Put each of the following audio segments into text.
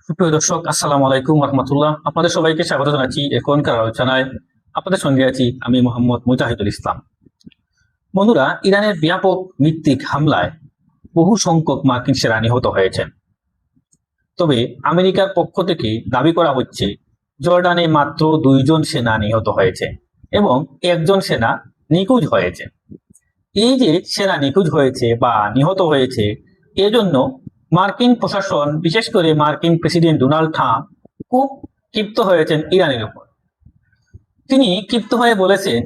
সুপ্রিয় দর্শক, আসসালামু আলাইকুম রহমতুল্লাহ। আপনাদের সবাইকে স্বাগত জানাচ্ছি এখনকার আলোচনায়। আপনাদের সঙ্গে আছি আমি মোহাম্মদ মুজাহিদুল ইসলাম। বন্ধুরা, ইরানের ব্যাপক ভিত্তিক হামলায় বহু সংখ্যক মার্কিন সেনা নিহত হয়েছেন। তবে আমেরিকার পক্ষ থেকে দাবি করা হচ্ছে জর্ডানে মাত্র 2 জন সেনা নিহত হয়েছে এবং 1 জন সেনা নিখোঁজ হয়েছে। এই যে সেনা নিখোঁজ হয়েছে বা নিহত হয়েছে, এজন্য মার্কিন প্রশাসন, বিশেষ করে মার্কিন প্রেসিডেন্ট ডোনাল্ড ট্রাম্প খুব ক্ষিপ্ত হয়েছেন ইরানের উপর। তিনি ক্ষিপ্ত হয়ে বলেছেন,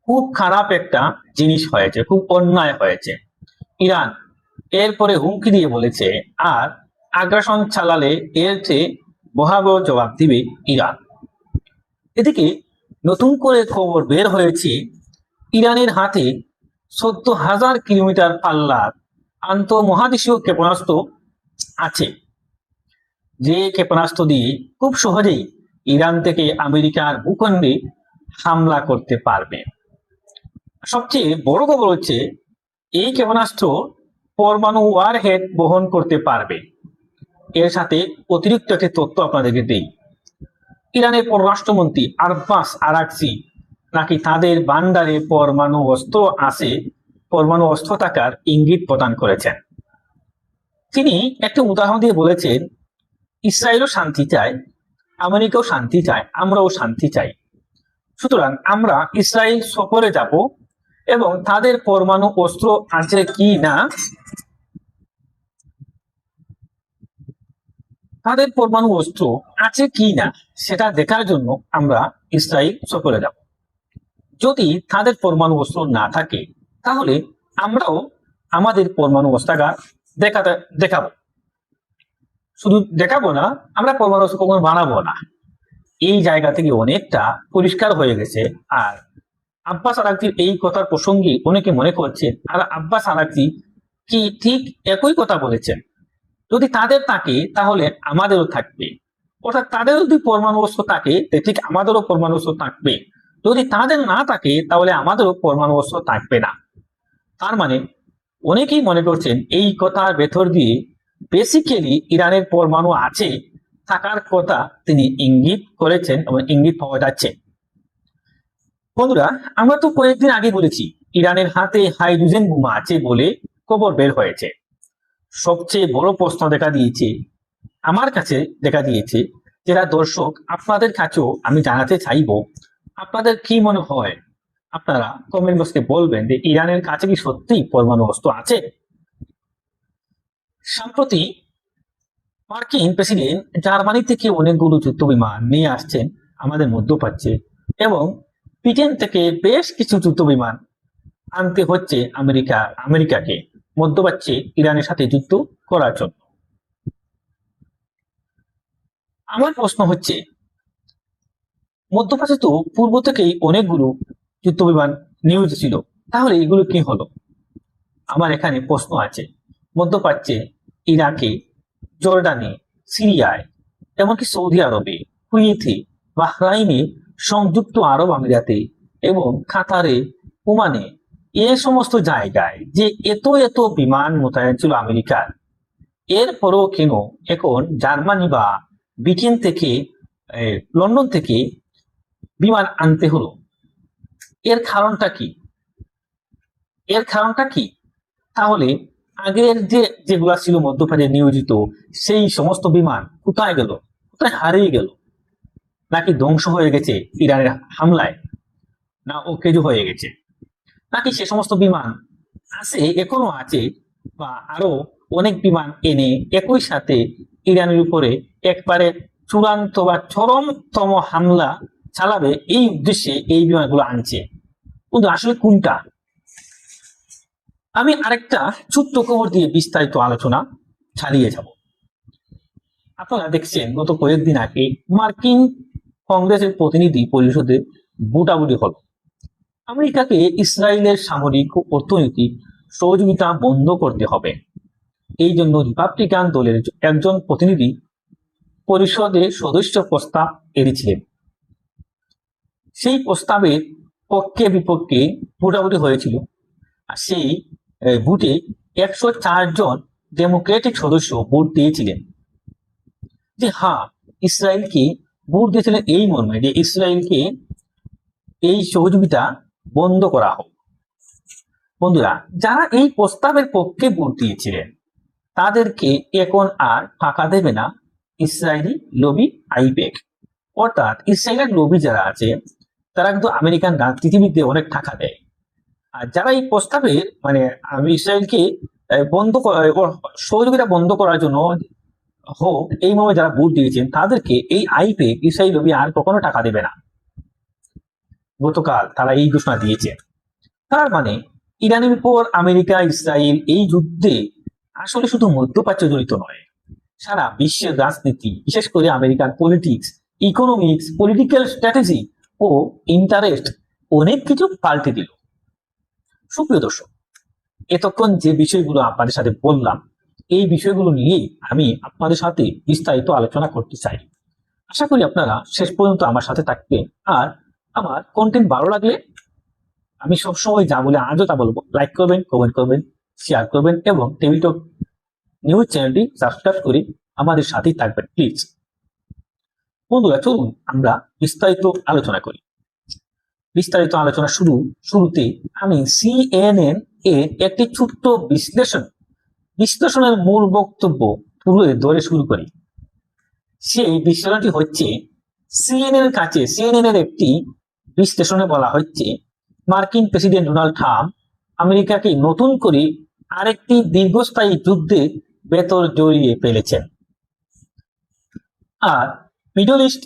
খুব খারাপ একটা জিনিস হয়েছে, খুব অন্যায় হয়েছে। ইরান এরপরে হুমকি দিয়ে বলেছে, আর আগ্রাসন চালালে এর চেয়ে ভয়াবহ জবাব দিবে ইরান। এদিকে নতুন করে খবর বের হয়েছে, ইরানের হাতে 14,000 কিলোমিটার পাল্লার আন্তঃমহাদেশীয় ক্ষেপণাস্ত্র আছে, যে ক্ষেপণাস্ত্র দিয়ে খুব সহজেই ইরান থেকে আমেরিকার ভূখণ্ডে হামলা করতে পারবে। সবচেয়ে বড় খবর হচ্ছে, এই ক্ষেপণাস্ত্র পরমাণু ওয়ারহেড বহন করতে পারবে। এর সাথে অতিরিক্ত একটি তথ্য আপনাদেরকে দেই। ইরানের পররাষ্ট্রমন্ত্রী আব্বাস আরাকচি নাকি তাদের ভান্ডারে পরমাণু অস্ত্র আছে, পরমাণু অস্ত্র থাকার ইঙ্গিত প্রদান করেছেন। তিনি একটা উদাহরণ দিয়ে বলেছেন, ইসরায়েলও শান্তি চায়, আমেরিকাও শান্তি চায়, আমরাও শান্তি চাই। সুতরাং আমরা ইসরায়েল সফরে যাব এবং তাদের পরমাণু অস্ত্র আছে কি না, তাদের পরমাণু অস্ত্র আছে কি না সেটা দেখার জন্য আমরা ইসরায়েল সফরে যাব। যদি তাদের পরমাণু অস্ত্র না থাকে, তাহলে আমরাও আমাদের পরমাণু অস্ত্রাগার দেখাবো। শুধু দেখাবো না, আমরা পরমাণু অস্ত্র কখনো বানাবো না। এই জায়গা থেকে অনেকটা পরিষ্কার হয়ে গেছে। আর আব্বাস আরাকচির এই কথার প্রসঙ্গে অনেকে মনে করছে, আর আব্বাস আরাকচি কি ঠিক একই কথা বলেছেন? যদি তাদের থাকে তাহলে আমাদেরও থাকবে, অর্থাৎ তাদের যদি পরমাণু অস্ত্র থাকে ঠিক আমাদেরও পরমাণু অস্ত্র থাকবে। যদি তাদের না থাকে তাহলে আমাদেরও পরমাণু অস্ত্র থাকবে না। তার মানে অনেকেই মনে করছেন এই কথার ভেতর দিয়ে বেসিক্যালি ইরানের পরমাণু আছে, থাকার কথা তিনি ইঙ্গিত করেছেন এবং ইঙ্গিত পাওয়া যাচ্ছে। বন্ধুরা, আমরা তো কয়েকদিন আগে বলেছি ইরানের হাতে হাইড্রোজেন বোমা আছে বলে খবর বের হয়েছে। সবচেয়ে বড় প্রশ্ন দেখা দিয়েছে, আমার কাছে দেখা দিয়েছে, যারা দর্শক আপনাদের কাছেও আমি জানাতে চাইব, আপনাদের কি মনে হয়? আপনারা কমেন্ট বক্সে বলবেন যে ইরানের কাছে কি সত্যি পরমাণু অস্ত্র আছে? সম্প্রতি মার্কিন প্রেসিডেন্ট জার্মানি থেকে অনেকগুলো যুদ্ধ বিমান নিয়ে আসছেন আমাদের মধ্যপ্রাচ্যে, এবং ব্রিটেন থেকে বেশ কিছু যুদ্ধ বিমান আনতে হচ্ছে আমেরিকাকে মধ্যপ্রাচ্যে ইরানের সাথে যুদ্ধ করার জন্য। আমার প্রশ্ন হচ্ছে, মধ্যপ্রাচ্যে তো পূর্ব থেকেই অনেকগুলো যুদ্ধ বিমান নিউজ ছিল, তাহলে এগুলো কি হলো? আমার এখানে প্রশ্ন আছে। মধ্যপ্রাচ্যে, ইরাকে, জর্ডানে, সিরিয়ায়, এমনকি সৌদি আরবে, কুয়েতে, বাহরাইনে, সংযুক্ত আরব আমিরাতে এবং কাতারে, ওমানে, এ সমস্ত জায়গায় যে এত এত বিমান মোতায়েন ছিল আমেরিকার, এরপরও কেন এখন জার্মানি বা ব্রিটেন থেকে, লন্ডন থেকে বিমান আনতে হলো? এর কারণটা কি? এর কারণটা কি? তাহলে আগের যেগুলা ছিল মধ্যপ্রাচ্যে নিয়োজিত, সেই সমস্ত বিমান কোথায় গেল? কোথায় হারিয়ে গেল? নাকি ধ্বংস হয়ে গেছে ইরানের হামলায়? না অকেজো হয়ে গেছে? নাকি সে সমস্ত বিমান আছে, এখনো আছে, বা আরো অনেক বিমান এনে একই সাথে ইরানের উপরে একবারে চূড়ান্ত বা চরমতম হামলা চালাবে, এই উদ্দেশ্যে এই বিমানগুলো আনছে? কিন্তু আসলে কোনটা? আমি আরেকটা ছোট্ট খবর দিয়ে বিস্তারিত আলোচনা চালিয়ে যাব। আপনারা দেখছেন, গত কয়েকদিন আগে মার্কিন কংগ্রেসের প্রতিনিধি পরিষদে ভোটাভুটি হল। আমেরিকাকে ইসরায়েলের সামরিক ও অর্থনৈতিক সহযোগিতা বন্ধ করতে হবে, এই জন্য রিপাবলিকান দলের একজন প্রতিনিধি পরিষদের সদস্য প্রস্তাব এনেছিলেন। সেই প্রস্তাবের পক্ষে বিপক্ষে ভোটাভুটি হয়েছিল, আর সেই ভোটে 104 জন ডেমোক্রেটিক সদস্য ভোট দিয়েছিলেন যে হ্যাঁ, ইসরায়েলকে ভোট দিয়েছিলেন এই মর্মে যে ইসরায়েলকে এই সহযোগিতা বন্ধ করা হোক। বন্ধুরা, যারা এই প্রস্তাবের পক্ষে ভোট দিয়েছিলেন তাদেরকে এখন আর ফাঁকা দেবে না ইসরায়েলি লবি আইপ্যাক। অর্থাৎ ইসরায়েলের লবি যারা আছে তারা কিন্তু আমেরিকান রাজনীতিবিদকে অনেক টাকা দেয়। আর যারা এই প্রস্তাবের মানে ইসরায়েলকে সহযোগিতা বন্ধ করার জন্য হোক এই মর্মে যারা ভোট দিয়েছেন তাদেরকে এই আইপ্যাক ইসরায়েল লবি আর কখনো টাকা দেবে না। গতকাল তারা এই ঘোষণা দিয়েছে। তার মানে ইরানের উপর আমেরিকা ইসরায়েল এই যুদ্ধে আসলে শুধু মধ্যপ্রাচ্য জড়িত নয়, সারা বিশ্বের রাজনীতি, বিশেষ করে American politics, economics, political strategy ও ইন্টারেস্ট অনেক কিছু পাল্টে দিল। সুপ্রিয় দর্শক, এতক্ষণ যে বিষয়গুলো আপনাদের সাথে বললাম এই বিষয়গুলো নিয়ে আমি আপনাদের সাথে বিস্তারিত আলোচনা করতে চাই। আশা করি আপনারা শেষ পর্যন্ত আমার সাথে থাকবেন। আর আমার কন্টেন্ট ভালো লাগলে আমি সবসময় যা বলে আজও তা বলবো, লাইক করবেন, কমেন্ট করবেন, শেয়ার করবেন এবং টেবিল টক নিউজ চ্যানেলটি সাবস্ক্রাইব করে আমাদের সাথেই থাকবেন প্লিজ। বন্ধুরা, চলুন আমরা বিস্তারিত আলোচনা করি। বিস্তারিত আলোচনা শুরুতে আমি CNN এর একটি ছোট্ট বিশ্লেষণের মূল বক্তব্য তুলে ধরে শুরু করি। সেই বিশ্লেষণটি হচ্ছে CNN এর একটি বিশ্লেষণে বলা হচ্ছে মার্কিন প্রেসিডেন্ট ডোনাল্ড ট্রাম্প আমেরিকাকে নতুন করে আরেকটি দীর্ঘস্থায়ী যুদ্ধে ভেতর জড়িয়ে ফেলেছেন। আর মিডল ইস্ট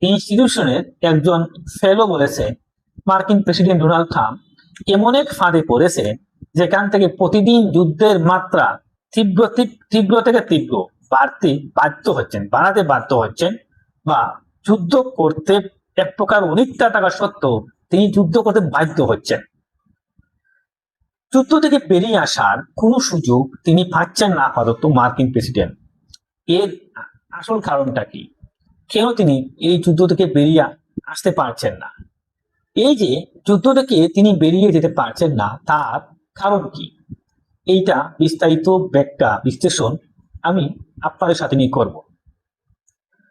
ইনস্টিটিউশনের একজন ফেলো বলেছে মার্কিন প্রেসিডেন্ট ডোনাল্ড ট্রাম্প এমন এক ফাঁদে পড়েছে যেখান থেকে প্রতিদিন যুদ্ধের মাত্রা তীব্র থেকে তীব্র বাড়াতে বাধ্য হচ্ছেন বা যুদ্ধ করতে এক প্রকার অনিচ্ছা থাকা সত্ত্বেও তিনি যুদ্ধ করতে বাধ্য হচ্ছেন। যুদ্ধ থেকে বেরিয়ে আসার কোনো সুযোগ তিনি পাচ্ছেন না আপাতত মার্কিন প্রেসিডেন্ট। এর আসল কারণটা কি? কেন তিনি এই যুদ্ধ থেকে বেরিয়ে আসতে পারছেন না? এই যে যুদ্ধ থেকে তিনি বেরিয়ে যেতে পারছেন না তার কারণ কি? এইটা বিস্তারিত ব্যাখ্যা বিশ্লেষণ আমি আপনাদের সাথে নিয়ে করব।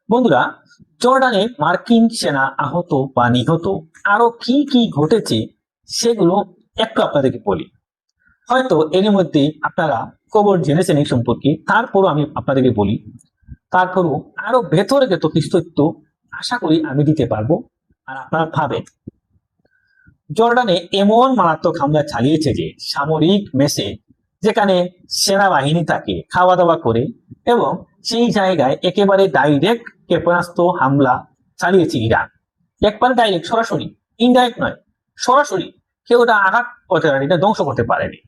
বন্ধুরা, জর্ডানে মার্কিন সেনা আহত বা নিহত আরো কি কি ঘটেছে সেগুলো একটু আপনাদেরকে বলি। হয়তো এর মধ্যে আপনারা খবর জেনেছেন এই সম্পর্কে, তারপরও আমি আপনাদেরকে বলি। তারপরও আরো ভেতরে কিছু তথ্য আশা করি আমি দিতে পারবো আর আপনারা ভাবেন। জর্ডানে এমন মারাত্মক হামলা চালিয়েছে যে সামরিক মেসে যেখানে সেনাবাহিনী থাকে খাওয়া দাওয়া করে এবং সেই জায়গায় একেবারে ডাইরেক্ট ক্ষেপণাস্ত্র হামলা চালিয়েছে ইরান। একবারে ডাইরেক্ট, সরাসরি, ইনডাইরেক্ট নয়, সরাসরি কেউ ওটা আঘাত করতে পারেনি, এটা ধ্বংস করতে পারেনি।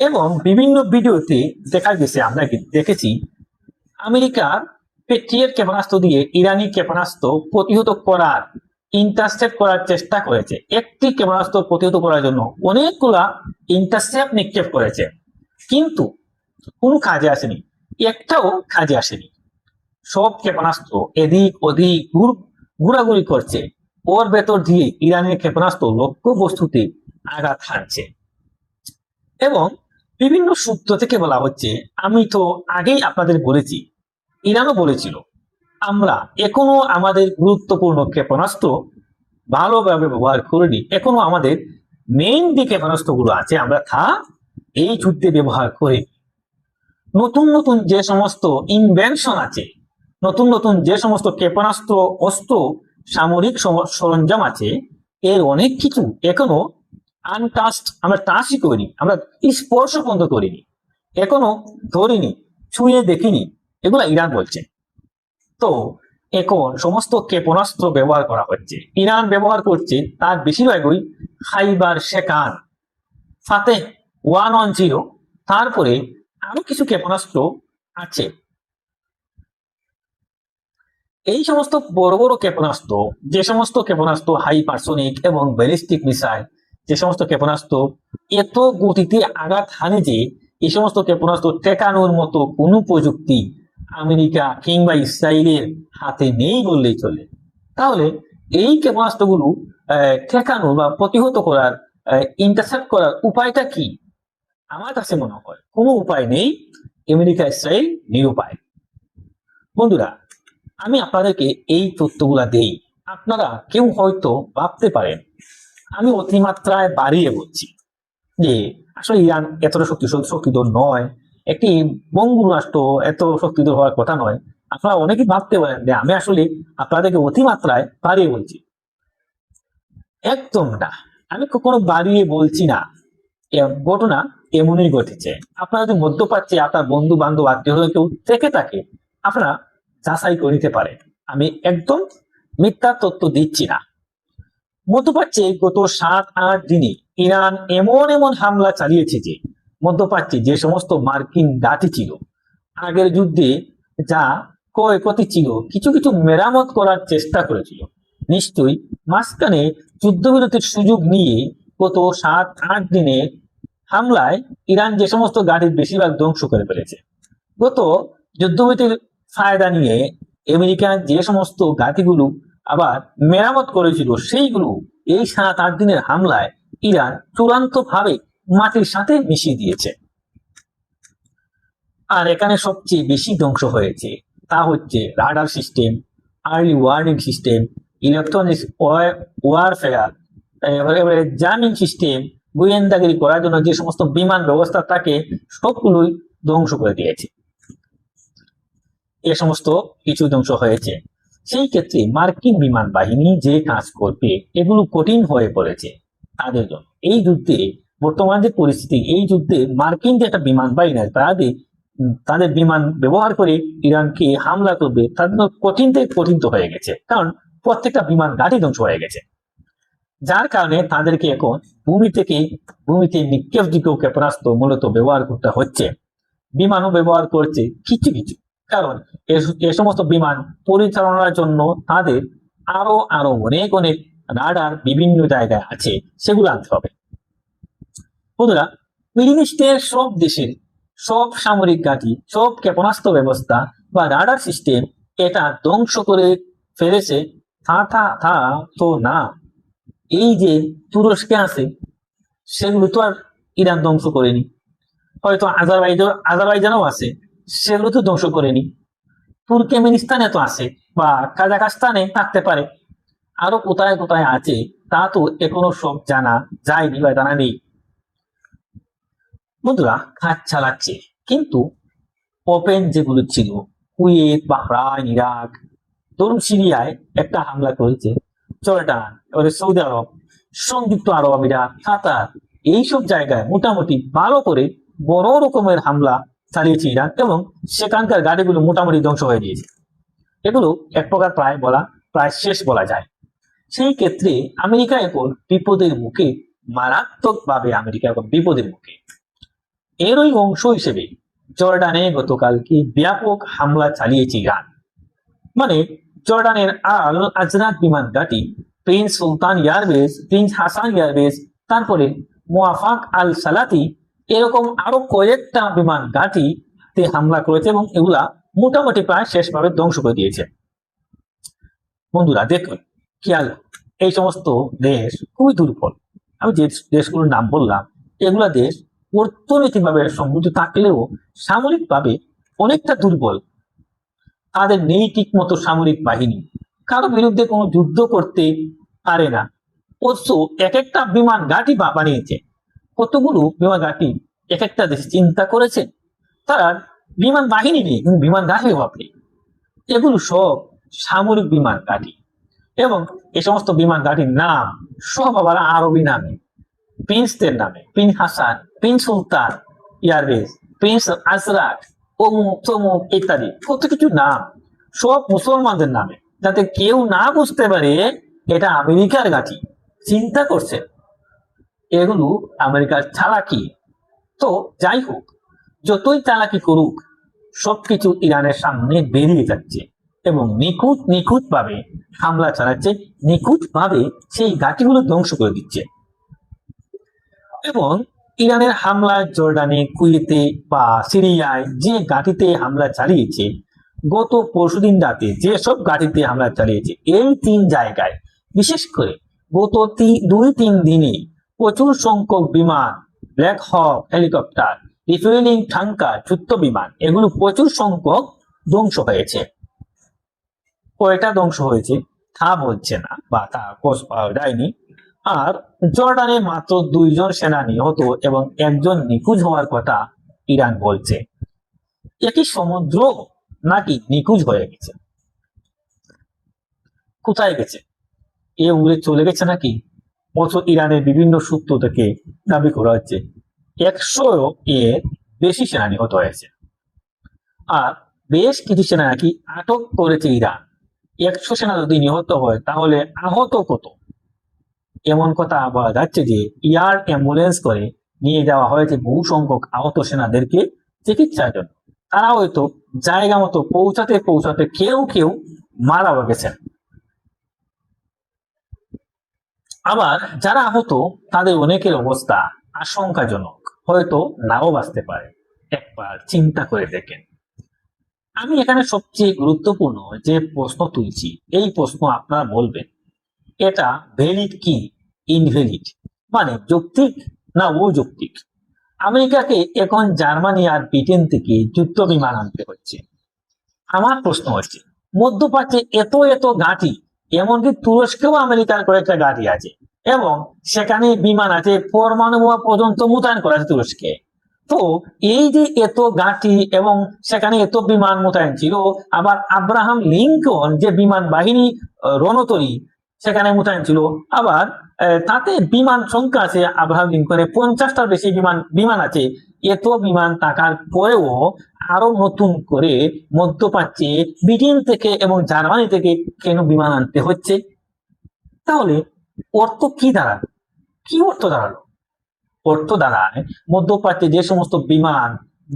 এবং বিভিন্ন ভিডিওতে দেখা গেছে, আমরা দেখেছি আমেরিকার পেট্রিয়ট ক্ষেপণাস্ত্র দিয়ে ইরানি ক্ষেপণাস্ত্র প্রতিহত করার ইন্টারসেপ্ট করার চেষ্টা করেছে। একটি ক্ষেপণাস্ত্র প্রতিহত করার জন্য অনেকগুলা ইন্টারসেপ্ট নিক্ষেপ করেছে, কিন্তু কোনো কাজে আসেনি, একটাও কাজে আসেনি। সব ক্ষেপণাস্ত্র এদিক ওদিক ঘোরাঘুরি করছে, ওর ভেতর দিয়ে ইরানের ক্ষেপণাস্ত্র লক্ষ্য বস্তুতে আঘাত হানছে। এবং বিভিন্ন সূত্র থেকে বলা হচ্ছে, আমি তো আগেই আপনাদের বলেছি, ইরানও বলেছিল, আমরা এখনো আমাদের গুরুত্বপূর্ণ ক্ষেপণাস্ত্র ভালোভাবে ব্যবহার করিনি, এখনো আমাদের মেইন যে ক্ষেপণাস্ত্রগুলো আছে আমরা তা এই যুদ্ধে ব্যবহার করি। নতুন নতুন যে সমস্ত ইনভেনশন আছে, নতুন নতুন যে সমস্ত ক্ষেপণাস্ত্র, অস্ত্র, সামরিক সরঞ্জাম আছে, এর অনেক কিছু এখনো আনটাস্ট, আমরা টাচই করিনি, আমরা স্পর্শ বন্ধ করিনি, এখনো ধরিনি, ছুঁয়ে দেখিনি, এগুলা ইরান বলছে। তো এখন সমস্ত ক্ষেপণাস্ত্র ব্যবহার করা হচ্ছে, ইরান ব্যবহার করছে, তার বেশিরভাগই খাইবার শেখান, ফাতেহ 110, তারপরে আরো কিছু ক্ষেপণাস্ত্র আছে। এই সমস্ত বড় বড় ক্ষেপণাস্ত্র, যে সমস্ত ক্ষেপণাস্ত্র হাইপারসোনিক এবং ব্যালিস্টিক মিসাইল, যে সমস্ত ক্ষেপণাস্ত্র এত গতিতে আঘাত হানে যে এই সমস্ত ক্ষেপণাস্ত্র ঠেকানোর মতো কোনো প্রযুক্তি আমেরিকা কিংবা ইসরায়েলের হাতে নেই বললেই চলে। তাহলে এই ক্ষেপণাস্ত্রগুলো ঠেকানো বা প্রতিহত করার, ইন্টারসেপ্ট করার উপায়টা কি? আমার কাছে মনে হয় কোনো উপায় নেই, আমেরিকা ইসরায়েল নিরুপায়। বন্ধুরা, আমি আপনাদেরকে এই তথ্যগুলা দেই, আপনারা কেউ হয়তো ভাবতে পারেন আমি অতিমাত্রায় বাড়িয়ে বলছি যে আসলে ইরান এতটা শক্তিধর নয়, একটি বঙ্গুর রাষ্ট্র এত শক্তিধর হওয়ার কথা নয়। আপনারা অনেকেই ভাবতে পারেন যে আমি আসলে আপনাদেরকে অতিমাত্রায় বাড়িয়ে বলছি। একদম না, আমি কখনো বাড়িয়ে বলছি না। ঘটনা এমনই ঘটেছে। আপনারা যদি মধ্যপ্রাচ্যে আপনার বন্ধু বান্ধব আত্মীয় কেউ থেকে থাকে, আপনারা যাচাই করে নিতে পারেন। আমি একদম মিথ্যা তথ্য দিচ্ছি না। মধ্যপ্রাচ্যে গত 7-8 দিনে ইরান এমন এমন হামলা চালিয়েছে যে মধ্যপ্রাচ্যে যে সমস্ত মার্কিন ঘাঁটি ছিল, আগের যুদ্ধে যা ক্ষয়ক্ষতি ছিল, কিছু কিছু মেরামত করার চেষ্টা করেছিল। নিশ্চয়ই মাঝখানে যুদ্ধবিরতির সুযোগ নিয়ে গত 7-8 দিনে হামলায় ইরান যে সমস্ত ঘাঁটির বেশিরভাগ ধ্বংস করে ফেলেছে। গত যুদ্ধবিরতির ফায়দা নিয়ে আমেরিকা যে সমস্ত ঘাঁটিগুলো আবার মেরামত করেছিল, সেইগুলো এই 7-8 দিনের হামলায় ইরান চূড়ান্ত ভাবে মাটির সাথে মিশিয়ে দিয়েছে। আর এখানে সবচেয়ে বেশি ধ্বংস হয়েছে তা হচ্ছে radar system, early warning system, electronics warfare, এবারে জামিন সিস্টেম, গোয়েন্দাগিরি করার জন্য যে সমস্ত বিমান ব্যবস্থা থাকে সবগুলোই ধ্বংস করে দিয়েছে। এ সমস্ত কিছু ধ্বংস হয়েছে। সেই ক্ষেত্রে মার্কিন বিমান বাহিনী যে কাজ করবে এগুলো কঠিন হয়ে পড়েছে তাদের জন্য। এই যুদ্ধে বর্তমান যে পরিস্থিতি, এই যুদ্ধে মার্কিন যে একটা বিমান বাহিনী আছে তাদের বিমান ব্যবহার করে ইরানকে হামলা করবে, তাদের জন্য কঠিন থেকে কঠিন তো হয়ে গেছে, কারণ প্রত্যেকটা বিমান ঘাঁটি ধ্বংস হয়ে গেছে। যার কারণে তাদেরকে এখন ভূমিতে নিক্ষেপযোগ্য ক্ষেপণাস্ত্র মূলত ব্যবহার করতে হচ্ছে। বিমানও ব্যবহার করছে কিছু কিছু, কারণ এ সমস্ত বিমান পরিচালনার জন্য তাদের আরো আরো অনেক অনেক রাডার বিভিন্ন জায়গায় আছে, সেগুলো আনতে হবে। বন্ধুরা, মিডল ইস্টের সব দেশের সব সামরিক ঘাঁটি, সব ক্ষেপণাস্ত্র ব্যবস্থা বা রাডার সিস্টেম এটা ধ্বংস করে ফেলেছে তা তো না। এই যে তুরস্কে আছে সেগুলো তো আর ইরান ধ্বংস করেনি, হয়তো আজারবাইজানও আছে, সেগুলো তো ধ্বংস করেনি। তুর্কমেনিস্তানে তো আছে বা কাজাকস্তানে থাকতে পারে, আরো কোথায় কোথায় আছে তা তো এখনো সব জানা যায়নি বা জানা নেই। বন্ধুরা, কাজ চালাচ্ছে, কিন্তু ওপেন যেগুলো ছিল কুয়েত, বাহরাইন, ইরাক, ধরুন সিরিয়ায় একটা হামলা করেছে, জর্ডান, এবারে সৌদি আরব, সংযুক্ত আরব আমিরাত, কাতার, এইসব জায়গায় মোটামুটি ভালো করে বড় রকমের হামলা চালিয়েছে ইরান এবং সেখানকার গাড়িগুলো মোটামুটি ধ্বংস হয়ে গিয়েছে। এগুলো এক প্রকার প্রায় শেষ বলা যায়। সেই ক্ষেত্রে আমেরিকা এখন বিপদের মুখে, মারাত্মকভাবে আমেরিকা এখন বিপদের মুখে। এরই অংশ হিসেবে জর্ডানে গতকালকে ব্যাপক হামলা চালিয়েছে ইরান। মানে জর্ডানের আল আজরাক বিমান ঘাঁটি, প্রিন্স সুলতান এয়ারবেস, প্রিন্স হাসান এয়ারবেস, তারপরে মুয়াফাক আল সালাতি, এরকম আরো কয়েকটা বিমান ঘাঁটিতে হামলা করেছে এবং এগুলা মোটামুটি প্রায় শেষভাবে ধ্বংস করে দিয়েছে। বন্ধুরা দেখুন, খেয়াল, এই সমস্ত দেশ খুবই দুর্বল। আমি যে দেশগুলোর নাম বললাম এগুলা দেশ অর্থনৈতিকভাবে সমৃদ্ধ থাকলেও সামরিকভাবে অনেকটা দুর্বল। তাদের নেই ঠিক মতো সামরিক বাহিনী, কারো বিরুদ্ধে কোনো যুদ্ধ করতে পারে না। অথচ এক একটা বিমান ঘাঁটি বানিয়েছে, কতগুলো বিমান ঘাঁটি এক একটা দেশে। চিন্তা করেছে তারা বিমান বাহিনী নেই কিন্তু বিমান ঘাঁটির অভাব নেই। এগুলো সব সামরিক বিমান ঘাঁটি এবং এই সমস্ত বিমান ঘাঁটির নাম সব আবার আরবি নামে, প্রিন্সদের নামে, প্রিন্স হাসান, প্রিন্স সুলতান এয়ারবেস, প্রিন্স আজরাক, অমুক তমুক ইত্যাদি, কত কিছু নাম, সব মুসলমানদের নামে, যাতে কেউ না বুঝতে পারে এটা আমেরিকার ঘাঁটি। চিন্তা করছে এগুলো আমেরিকার চালাকি। তো যাই হোক, যতই চালাকি করুক সবকিছু ইরানের সামনে বেরিয়ে যাচ্ছে এবং নিখুঁত ভাবে হামলা চালাচ্ছে, নিখুঁত ভাবে সেই ঘাঁটিগুলো ধ্বংস করে দিচ্ছে। এবং ইরানের হামলা জর্ডানে, কুয়েতে বা সিরিয়ায় যে ঘাঁটিতে হামলা চালিয়েছে, গত পরশুদিন রাতে যেসব ঘাঁটিতে হামলা চালিয়েছে, এই 3 জায়গায় বিশেষ করে গত 2-3 দিনে প্রচুর সংখ্যক বিমান, ব্ল্যাক হক হেলিকপ্টার, রিফুয়েলিং ট্যাঙ্কার, যুদ্ধ বিমান, এগুলো প্রচুর সংখ্যক ধ্বংস হয়েছে। কয়টা ধ্বংস হয়েছে তা বলছে না বা তা খোঁজ পাওয়া যায়নি। আর জর্ডানে মাত্র 2 জন সেনা নিহত এবং 1 জন নিখোঁজ হওয়ার কথা ইরান বলছে। একই সমুদ্র নাকি নিখোঁজ হয়ে গেছে? কোথায় গেছে? এ উড়ে চলে গেছে নাকি? অথচ ইরানের বিভিন্ন সূত্র থেকে দাবি করা হচ্ছে 100 এর বেশি সেনা নিহত হয়েছে। আর বেশ কিছু সেনা নাকি আটক করেছে ইরান। 100 সেনা যদি নিহত হয় তাহলে আহত কত? এমন কথা বলা যাচ্ছে যে এয়ার অ্যাম্বুলেন্স করে নিয়ে যাওয়া হয়েছে বহু সংখ্যক আহত সেনাদেরকে চিকিৎসার জন্য। তারা হয়তো জায়গা মতো পৌঁছাতে পৌঁছাতে কেউ কেউ মারাও গেছেন। আবার যারা আহত তাদের অনেকের অবস্থা আশঙ্কাজনক, হয়তো নাও বাঁচতে পারে। একবার চিন্তা করে দেখেন। আমি এখানে সবচেয়ে গুরুত্বপূর্ণ যে প্রশ্ন তুলছি, এই প্রশ্ন আপনারা বলবেন এটা ভ্যালিড কি ইনভ্যালিড, মানে যৌক্তিক না অযৌক্তিক। আমেরিকাকে এখন জার্মানি আর ব্রিটেন থেকে যুদ্ধ বিমান আনতে হচ্ছে। আমার প্রশ্ন হচ্ছে মধ্যপ্রাচ্যে এত এত ঘাঁটি, এমনকি তুরস্কেও আমেরিকার কয়েকটা ঘাঁটি আছে এবং সেখানে বিমান আছে, পরমাণু বোমা পর্যন্ত মোতায়েন করা আছে তুরস্কে। তো এই যে এত ঘাঁটি এবং সেখানে এত বিমান মোতায়েন ছিল, আবার আব্রাহাম লিঙ্কন যে বিমান বাহিনী রণতরী সেখানে মোতায়েন ছিল, আবার তাতে বিমান সংখ্যা আছে আব্রাহাম লিঙ্কনের 50টার বেশি বিমান আছে। এত বিমান থাকার পরেও আরো নতুন করে মধ্যপ্রাচ্যে ব্রিটেন থেকে এবং জার্মানি থেকে কেন বিমান আনতে হচ্ছে? তাহলে অর্থ কি দাঁড়ালো? কি অর্থ দাঁড়ালো? অর্থ দাঁড়ায় মধ্যপ্রাচ্যে যে সমস্ত বিমান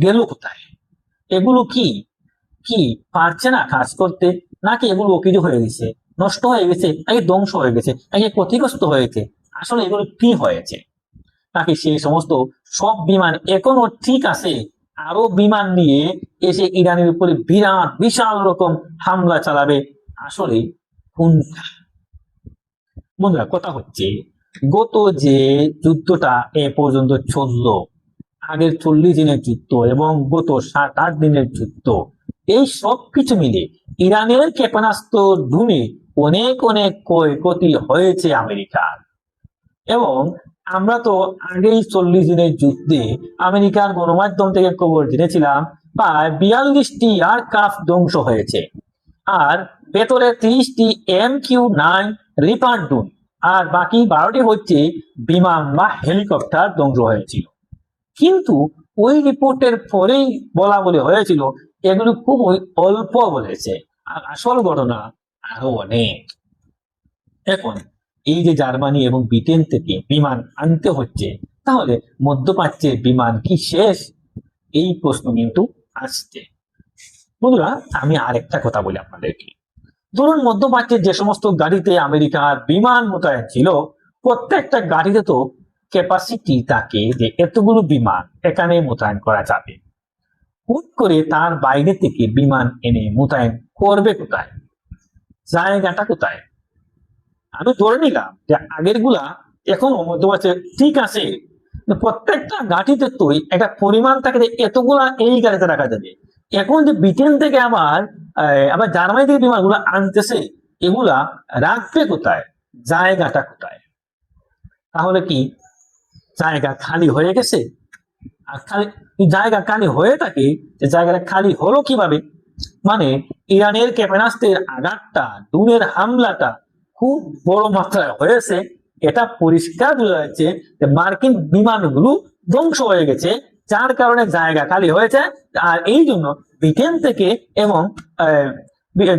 গেল কোথায়? এগুলো কি কি পারছে না কাজ করতে, নাকি এগুলো অকেজো হয়ে গেছে, নষ্ট হয়ে গেছে, নাকি ধ্বংস হয়ে গেছে, নাকি ক্ষতিগ্রস্ত হয়েছে? আসলে এগুলো কি হয়েছে? নাকি সেই সমস্ত সব বিমান এখনো ঠিক আছে, আরো বিমান নিয়ে এসে ইরানের উপরে বিরাট বিশাল রকম হামলা চালাবে? আসলে কোনটা? বন্ধুরা, কথা হচ্ছে গত যে যুদ্ধটা এ পর্যন্ত চললো, আগের 40 দিনের যুদ্ধ এবং গত 7-8 দিনের যুদ্ধ, এই সব কিছু মিলে ইরানের ক্ষেপণাস্ত্র ডুমে অনেক অনেক ক্ষয়ক্ষতি হয়েছে আমেরিকার। এবং আমরা তো আগেই 40 দিনের যুদ্ধে আমেরিকার গণমাধ্যম থেকে খবর জেনেছিলাম প্রায় 42টি এয়ারক্রাফট ধ্বংস হয়েছে, আর ভেতরে 30টি MQ-9 রিপার ড্রোন, আর বাকি 12টি হচ্ছে বিমান বা হেলিকপ্টার ধ্বংস হয়েছিল। কিন্তু ওই রিপোর্টের পরেই বলা বলে হয়েছিল এগুলো খুব অল্প বলেছে, আর আসল ঘটনা আরো অনেক। এখন এই যে জার্মানি এবং ব্রিটেন থেকে বিমান আনতে হচ্ছে, তাহলে মধ্যপ্রাচ্যের বিমান কি শেষ? এই প্রশ্ন কিন্তু আসছে। বন্ধুরা, আমি আরেকটা কথা বলি আপনাদেরকে। ধরুন মধ্যপ্রাচ্যের যে সমস্ত গাড়িতে আমেরিকার বিমান মোতায়েন ছিল, প্রত্যেকটা গাড়িতে তো ক্যাপাসিটি থাকে যে এতগুলো বিমান এখানে মোতায়েন করা যাবে। হুট করে তার বাইরে থেকে বিমান এনে মোতায়েন করবে কোথায়? জায়গাটা কোথায়? আমি ধরে নিলাম যে আগের গুলা এখন মধ্যপ্রাচ্যে ঠিক আছে, প্রত্যেকটা গাড়িতে তো একটা পরিমাণ থাকে যে এতগুলা এই গাড়িতে রাখা যাবে। এখন যে ব্রিটেন থেকে আবার জার্মানি থেকে বিমানগুলো আনতেছে, এগুলা রাখবে কোথায়? জায়গাটা কোথায়? তাহলে কি জায়গা খালি হয়ে গেছে? আর খালি জায়গা খালি হয়ে থাকে, যে জায়গাটা খালি হলো কিভাবে? মানে ইরানের ক্ষেপণাস্ত্রের আঘাতটা, ড্রোনের হামলাটা খুব বড় মাত্রায় হয়েছে, এটা পরিষ্কার বোঝা যাচ্ছে যে মার্কিন বিমানগুলো ধ্বংস হয়ে গেছে, যার কারণে জায়গা খালি হয়েছে। আর এই জন্য ব্রিটেন থেকে এবং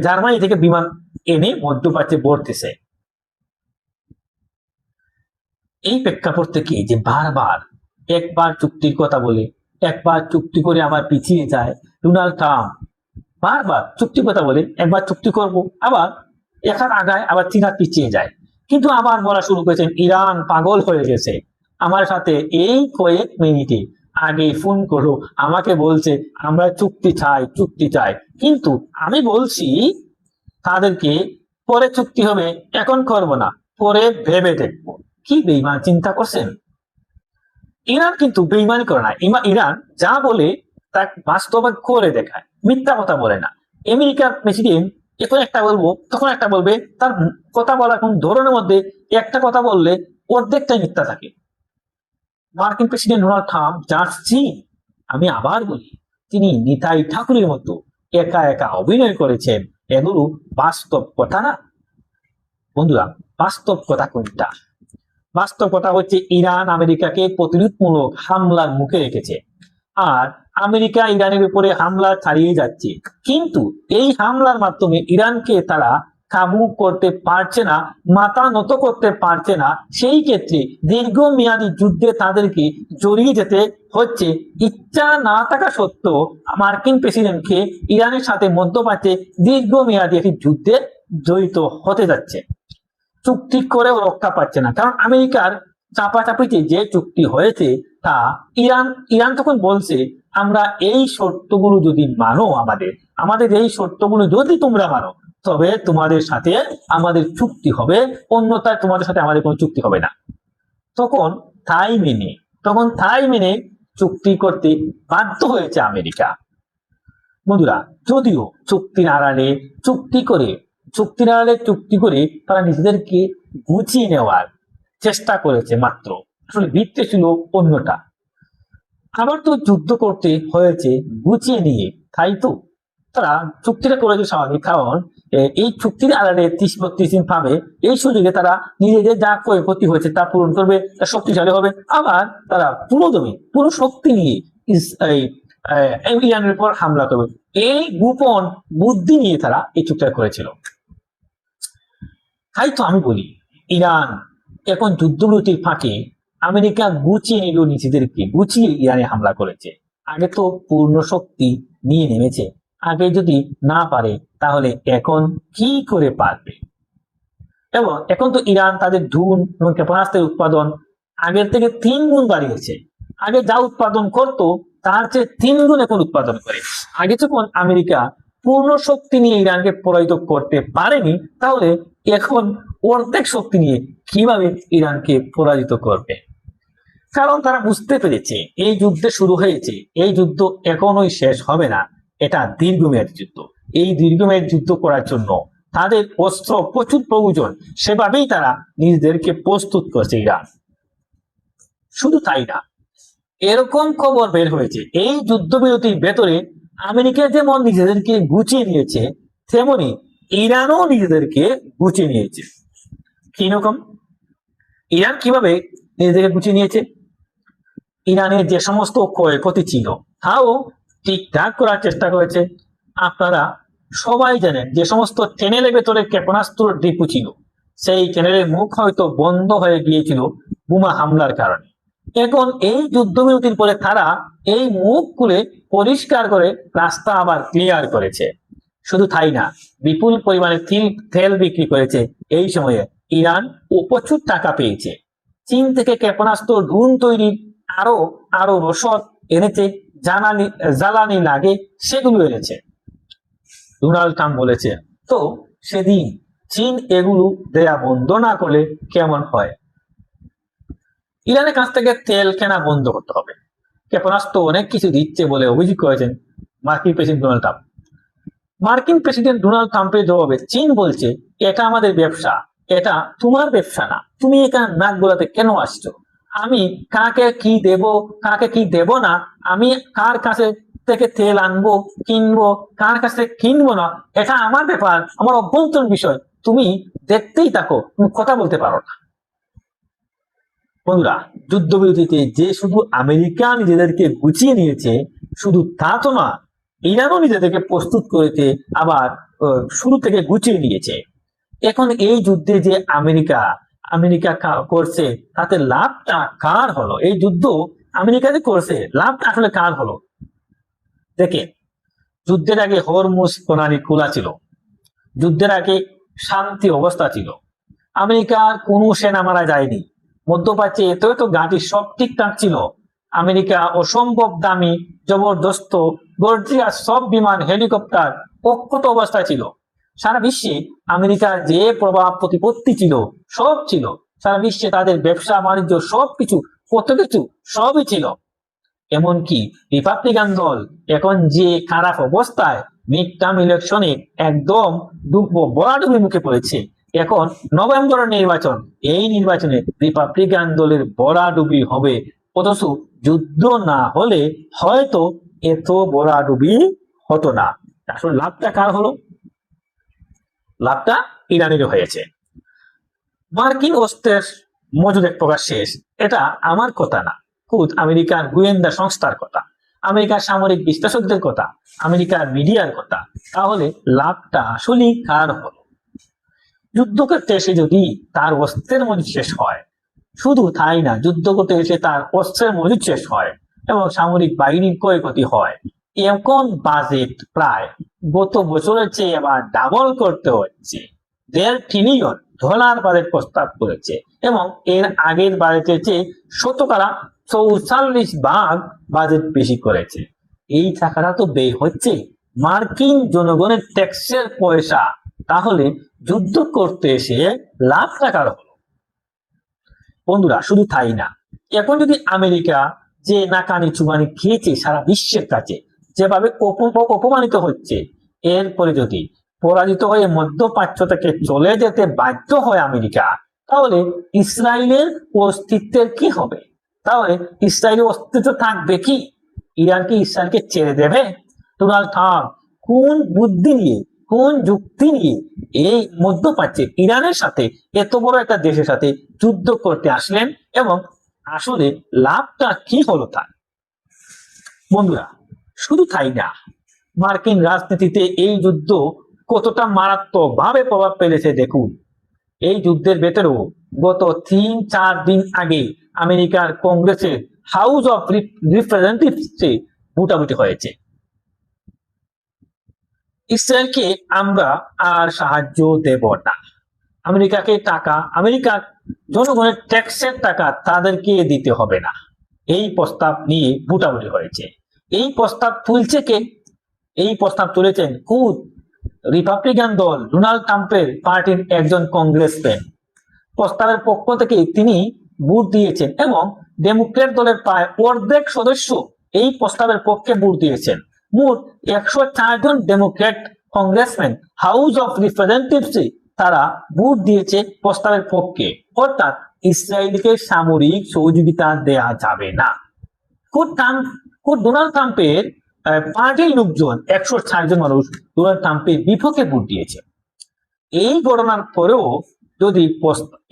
জার্মানি থেকে বিমান এনে মধ্যপ্রাচ্যে ভরতেছে। এই প্রেক্ষাপট থেকে যে বারবার একবার চুক্তির কথা বলে, একবার চুক্তি করে আবার পিছিয়ে যায় ডোনাল্ড ট্রাম্প। বারবার চুক্তি কথা বলে, একবার চুক্তি করব, আবার এক হাত আগায়, আবার 3 হাত পিছিয়ে যায়। কিন্তু আবার বলা শুরু করেছেন ইরান পাগল হয়ে গেছে। আমার সাথে এই কয়েক মিনিটে আগে ফোন করো, আমাকে বলছে আমরা চুক্তি চাই, চুক্তি চাই। কিন্তু আমি বলছি তাদেরকে পরে চুক্তি হবে, এখন করব না, পরে ভেবে দেখবো। কি বেঈমান চিন্তা করছেন? ইরান কিন্তু বেঈমানি করে না। ইরান যা বলে তা বাস্তবে করে দেখায়, মিথ্যা কথা বলে না। আমেরিকার প্রেসিডেন্ট এখন একটা বলবো তখন একটা বলবে, তার কথা বলার কোন ধরনের মধ্যে একটা কথা বললে অর্ধেকটাই মিথ্যা থাকে। মার্কিন প্রেসিডেন্ট ডোনাল্ড ট্রাম্প যাচ্ছি, আমি আবার বলি, তিনি নিতাই ঠাকুরের মতো একা একা অভিনয় করেছেন, এগুলো বাস্তব কথা না। বন্ধুরা, বাস্তব কথা কোনটা? বাস্তব কথা হচ্ছে ইরান আমেরিকাকে প্রতিরোধমূলক হামলার মুখে রেখেছে, আর আমেরিকা ইরানের উপরে হামলা চালিয়ে যাচ্ছে, কিন্তু এই হামলার মাধ্যমে ইরানকে তারা কাবু করতে পারছে না, মাথা নত করতে পারছে না। সেই ক্ষেত্রে দীর্ঘমেয়াদী যুদ্ধে তাদেরকে জড়িয়ে যেতে হচ্ছে। ইচ্ছা না থাকা সত্ত্বেও মার্কিন প্রেসিডেন্টকে ইরানের সাথে মধ্যপ্রাচ্যে দীর্ঘমেয়াদী একটি যুদ্ধে জড়িত হতে যাচ্ছে। চুক্তি করেও রক্ষা পাচ্ছে না, কারণ আমেরিকার চাপাচাপিতে যে চুক্তি হয়েছে তা ইরান তখন বলছে, আমরা এই শর্তগুলো যদি মানো, আমাদের এই শর্তগুলো যদি তোমরা মানো, তবে তোমাদের সাথে আমাদের চুক্তি হবে, অন্যথায় তোমাদের সাথে আমাদের কোনো চুক্তি হবে না। তখন তাই মেনে চুক্তি করতে বাধ্য হয়েছে আমেরিকা। বন্ধুরা, যদিও চুক্তির আড়ালে চুক্তি করে তারা নিজেদেরকে গুছিয়ে নেওয়ার চেষ্টা করেছে মাত্র, আসলে ভিত্তি ছিল অন্যটা। আবার তো যুদ্ধ করতে হয়েছে গুছিয়ে নিয়ে, তাই তো তারা চুক্তিটা করেছে স্বাভাবিক, কারণ এই চুক্তির আড়ালে 30-32 দিন পাবে, এই সুযোগে তারা নিজেদের যা ক্ষয়ক্ষতি হয়েছে তা পূরণ করবে, তা শক্তিশালী হবে, আবার তারা পুরো শক্তি নিয়ে ইরানের উপর হামলা করবে। এই গোপন বুদ্ধি নিয়ে তারা এই চুক্তিটা করেছিল। তাই তো আমি বলি, ইরান এখন যুদ্ধবিরতির ফাঁকে আমেরিকা গুছিয়ে নিল, নিজেদেরকে গুছিয়ে ইরানে হামলা করেছে। আগে তো পূর্ণ শক্তি নিয়ে নেমেছে, আগে যদি না পারে তাহলে এখন কি করে পারবে? এবং এখন তো ইরান তাদের ড্রোন এবং ক্ষেপণাস্ত্রের উৎপাদন আগের থেকে 3 গুণ বাড়িয়েছে। আগে যা উৎপাদন করত তার চেয়ে 3 গুণ এখন উৎপাদন করে। আগে যখন আমেরিকা পূর্ণ শক্তি নিয়ে ইরানকে পরাজিত করতে পারেনি, তাহলে এখন অর্ধেক শক্তি নিয়ে কিভাবে ইরানকে পরাজিত করবে? কারণ তারা বুঝতে পেরেছে এই যুদ্ধ শুরু হয়েছে, এই যুদ্ধ এখনোই শেষ হবে না, এটা দীর্ঘমেয়াদী যুদ্ধ। এই দীর্ঘমেয়াদী যুদ্ধ করার জন্য তাদের অস্ত্র প্রচুর প্রয়োজন, সেভাবেই তারা নিজেদেরকে প্রস্তুত করছে ইরান। শুধু তাই না, এরকম খবর বের হয়েছে এই যুদ্ধবিরতির ভেতরে আমেরিকা যেমন নিজেদেরকে গুছিয়ে নিয়েছে, তেমনি ইরানও নিজেদেরকে গুছিয়ে নিয়েছে। কিরকম? ইরান কিভাবে নিজেদেরকে গুছিয়ে নিয়েছে? ইরানের যে সমস্ত ক্ষয়ক্ষতি ছিল তাও ঠিকঠাক করার চেষ্টা করেছে। আপনারা সবাই জানেন, যে সমস্ত চ্যানেলের ভেতরে ক্ষেপণাস্ত্র ডিপু ছিল, সেই চ্যানেলের মুখ হয়তো বন্ধ হয়ে গিয়েছিল বোমা হামলার কারণে। এখন এই যুদ্ধবিরতির পরে তারা এই মুখ খুলে পরিষ্কার করে রাস্তা আবার ক্লিয়ার করেছে। শুধু তাই না, বিপুল পরিমাণে তেল বিক্রি করেছে এই সময়ে ইরান, ও প্রচুর টাকা পেয়েছে। চীন থেকে ক্ষেপণাস্ত্র ড্রোন তৈরির আরো রসদ এনেছে, জ্বালানি লাগে সেগুলো এনেছে। ডোনাল্ড ট্রাম্প বলেছে, তো সেদিন চীন এগুলো দেয়া বন্ধ না করলে কেমন হয়? ইরানের কাছ থেকে তেল কেনা বন্ধ করতে হবে। ক্ষেপণাস্ত্র অনেক কিছু দিচ্ছে বলে অভিযোগ করেছেন মার্কিন প্রেসিডেন্ট ডোনাল্ড ট্রাম্প। মার্কিন প্রেসিডেন্ট ডোনাল্ড ট্রাম্পের জবাবে চীন বলছে, এটা আমাদের ব্যবসা, এটা তোমার ব্যবসা না, তুমি এখানে নাক গলাতে কেন আসছো? আমি কাকে কি দেব না, আমি কার কাছে থেকে তেল আনবো কিনবো, কার কাছে কিনবো না, এটা আমার ব্যাপার, আমার অভ্যন্তরীণ বিষয়, তুমি দেখতেই থাকো, তুমি কথা বলতে পারো না। বন্ধুরা, যুদ্ধবিরতিতে যে শুধু আমেরিকা নিজেদেরকে গুছিয়ে নিয়েছে, শুধু তা তো না, ইরানও নিজেদেরকে প্রস্তুত করেছে, আবার শুরু থেকে গুছিয়ে নিয়েছে। এখন এই যুদ্ধে যে আমেরিকা করছে, তাতে লাভটা কার হলো? এই যুদ্ধ আমেরিকা যে করছে, লাভটা আসলে কার হলো? দেখেন, যুদ্ধের আগে হরমুজ প্রণালী খোলা ছিল, যুদ্ধের আগে শান্তি অবস্থা ছিল, আমেরিকার কোনো সেনা মারা যায়নি, মধ্যপ্রাচ্যে এত ঘাঁটি সব ঠিকঠাক ছিল, আমেরিকা অসম্ভব দামি জবরদস্ত গর্জিয়াস সব বিমান হেলিকপ্টার অক্ষত অবস্থায় ছিল। সারা বিশ্বে আমেরিকার যে প্রভাব প্রতিপত্তি ছিল সব ছিল, সারা বিশ্বে তাদের ব্যবসা বাণিজ্য সবকিছু, কত কিছু সবই ছিল। এমনকি রিপাবলিকান দল এখন যে খারাপ অবস্থায়, মিড টার্ম ইলেকশনে একদম বড়াডুবির মুখে পড়েছে। এখন নভেম্বরের নির্বাচন, এই নির্বাচনে রিপাবলিকান দলের বড়াডুবি হবে, অথচ যুদ্ধ না হলে হয়তো এত বড়াডুবি হতো না। আসলে লাভটা কার হলো? লাভটা ইরানের হয়েছে। মার্কিন অস্ত্রের মজুদ এক প্রকার শেষ, এটা আমার কথা না, খুদ আমেরিকার গোয়েন্দা সংস্থার কথা, আমেরিকার সামরিক বিশ্লেষকদের কথা, আমেরিকার মিডিয়ার কথা। তাহলে লাভটা আসলে কার হলো? যুদ্ধ করতে এসে যদি তার অস্ত্রের মজুদ শেষ হয়, শুধু তাই না, যুদ্ধ করতে এসে তার অস্ত্রের মজুদ শেষ হয় এবং সামরিক বাহিনীর ক্ষয়ক্ষতি হয়, এখন বাজেট প্রায় গত বছরের চেয়ে এবার ডাবল করতে হচ্ছে। $1.5 ট্রিলিয়ন বাজেট প্রস্তাব করেছে এবং এর আগের বাজেটের চেয়ে 44% বাজেট বেশি করেছে। এই টাকাটা তো ব্যয় হচ্ছে মার্কিন জনগণের ট্যাক্সের পয়সা। তাহলে যুদ্ধ করতে এসে লাভ টাকার হলো। বন্ধুরা, শুধু তাই না, এখন যদি আমেরিকা যে নাকানি চুবানি খেয়েছে সারা বিশ্বের কাছে, যেভাবে অপমানিত হচ্ছে, এরপরে যদি পরাজিত হয়ে মধ্যপ্রাচ্য থেকে চলে যেতে বাধ্য হয় আমেরিকা, তাহলে ইসরায়েলের অস্তিত্বের কি হবে? তাহলে ইসরায়েলের অস্তিত্ব থাকবে কি? ইরান কি ইসরায়েলকে ছেড়ে দেবে? ডোনাল্ড ট্রাম্প কোন বুদ্ধি নিয়ে, কোন যুক্তি নিয়ে এই মধ্যপ্রাচ্যে ইরানের সাথে, এত বড় একটা দেশের সাথে যুদ্ধ করতে আসলেন এবং আসলে লাভটা কি হলো তার? বন্ধুরা, শুধু তাই না, মার্কিন রাজনীতিতে এই যুদ্ধ কতটা মারাত্মক ভাবে প্রভাব ফেলেছে দেখুন। এই যুদ্ধের ভেতরেও গত 3-4 দিন আগে আমেরিকার কংগ্রেসের হাউস অফ রিপ্রেজেন্টেটিভসে ভোটাভুটি হয়েছে। ইসরায়েলকে আমরা আর সাহায্য দেব না, আমেরিকাকে টাকা, আমেরিকার জনগণের ট্যাক্সের টাকা তাদেরকে দিতে হবে না, এই প্রস্তাব নিয়ে ভোটাভুটি হয়েছে। এই প্রস্তাব তুলছে কে? এই প্রস্তাব তুলেছেন খুদ রিপাবলিকান দল, ডোনাল্ড ট্রাম্পের পার্টির একজন কংগ্রেসম্যান। প্রস্তাবের পক্ষ থেকে তিনি ভোট দিয়েছেন এবং ডেমোক্রেট দলের প্রায় অর্ধেক সদস্য এই প্রস্তাবের পক্ষে ভোট দিয়েছেন। মোট 104 জন ডেমোক্রেট কংগ্রেসম্যান হাউস অফ রিপ্রেজেন্টেটিভসে তারা ভোট দিয়েছে প্রস্তাবের পক্ষে, অর্থাৎ ইসরায়েলকে সামরিক সহযোগিতা দেয়া যাবে না। খুদ ডোনাল্ড ট্রাম্পের পার্টির লোকজন, 104 জন মানুষ ডোনাল্ড ট্রাম্পের বিপক্ষে ভোট দিয়েছে। এই ঘটনার পরেও যদি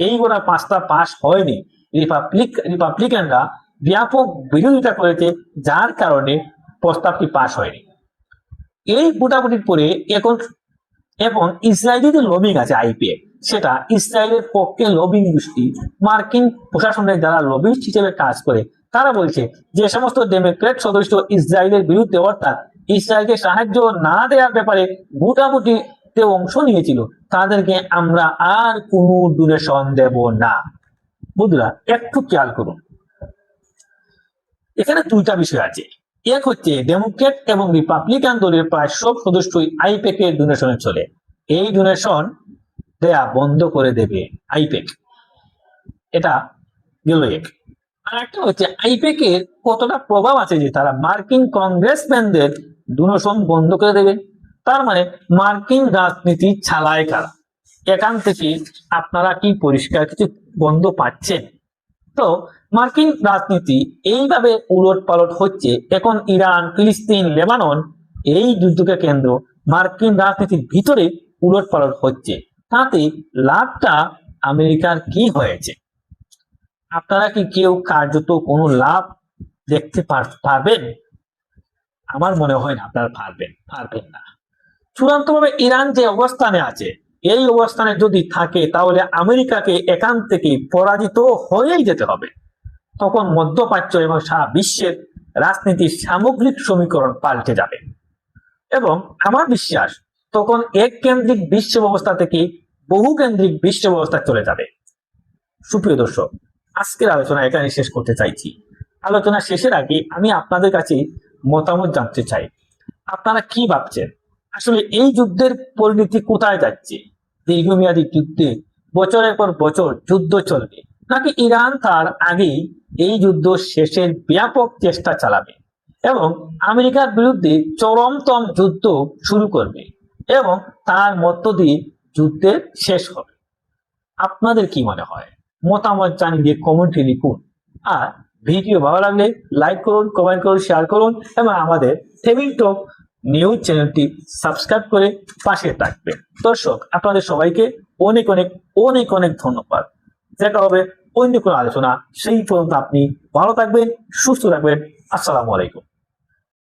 এই প্রস্তাব পাস হয়নি, রিপাবলিকানরা ব্যাপক বিরোধিতা করেছে, যার কারণে প্রস্তাবটি পাস হয়নি। এই ভোটাভুটির পরে এখন ইসরায়েলি লবিং আছে আইপিএ, সেটা ইসরায়েলের পক্ষে লবিং গোষ্ঠী, মার্কিন প্রশাসনের যারা লবিস্ট হিসেবে কাজ করে, তারা বলছে যে সমস্ত ডেমোক্রেট সদস্য ইসরায়েলের বিরুদ্ধে, অর্থাৎ ইসরায়েলকে সাহায্য না দেওয়ার ব্যাপারে ভোটাভুটিতে অংশ নিয়েছিল, তাদেরকে আমরা আর কোনো ডোনেশন দেব না। বন্ধুরা, একটু খেয়াল করুন, এখানে দুইটা বিষয় আছে। এক হচ্ছে ডেমোক্রেট এবং রিপাবলিকান দলের প্রায় সব সদস্যই আইপেক এর ডোনেশনে চলে, এই ডোনেশন দেয়া বন্ধ করে দেবে আইপেক। এটা গেল এক। আর একটা হচ্ছে আইপেক এর কতটা প্রভাব আছে যে তারা মার্কিন কংগ্রেসম্যানদের ডোনেশন বন্ধ করে দেবে। তার মানে মার্কিন রাজনীতি ছালায় কারা? এখান থেকে আপনারা কি পরিষ্কার কিছু বন্ধ পাচ্ছেন? তো মার্কিন রাজনীতি এইভাবে উলট পালট হচ্ছে। এখন ইরান, ফিলিস্তিন, লেবানন, এই যুদ্ধকে কেন্দ্র মার্কিন রাজনীতির ভিতরে উলট পালট হচ্ছে। তাতে লাভটা আমেরিকার কি হয়েছে? আপনারা কি কেউ কার্যত কোনো লাভ দেখতে পারবেন? আমার মনে হয় না আপনারা পারবেন না। চূড়ান্তভাবে ইরান যে অবস্থানে আছে, এই অবস্থানে যদি থাকে, তাহলে আমেরিকাকে এখান থেকে পরাজিত হয়েই যেতে হবে। তখন মধ্যপ্রাচ্য এবং সারা বিশ্বের রাজনীতির সামগ্রিক সমীকরণ পাল্টে যাবে এবং আমার বিশ্বাস তখন এক কেন্দ্রিক বিশ্ব ব্যবস্থা থেকে বহু কেন্দ্রিক বিশ্ব ব্যবস্থা চলে যাবে। সুপ্রিয় দর্শক, আজকের আলোচনা এখানে শেষ করতে চাইছি। আলোচনা শেষের আগে আমি আপনাদের কাছে মতামত জানতে চাই, আপনারা কি ভাবছেন? আসলে এই যুদ্ধের পরিণতি কোথায় যাচ্ছে? দীর্ঘমেয়াদী যুদ্ধে বছরের পর বছর যুদ্ধ চলবে, নাকি ইরান তার আগেই এই যুদ্ধ শেষের ব্যাপক চেষ্টা চালাবে এবং আমেরিকার বিরুদ্ধে চরমতম যুদ্ধ শুরু করবে এবং তার মধ্য দিয়ে যুদ্ধের শেষ হবে? আপনাদের কি মনে হয়? মতামত জানিয়ে কমেন্টে লিখুন। আর ভিডিও ভালো লাগলে লাইক করুন, কমেন্ট করুন, শেয়ার করুন এবং আমাদের টেবিল টক নিউজ চ্যানেলটি সাবস্ক্রাইব করে পাশে থাকবেন। দর্শক, আপনাদের সবাইকে অনেক অনেক অনেক অনেক ধন্যবাদ। দেখা হবে অন্য কোনো আলোচনা। সেই পর্যন্ত আপনি ভালো থাকবেন, সুস্থ থাকবেন। আসসালামু আলাইকুম।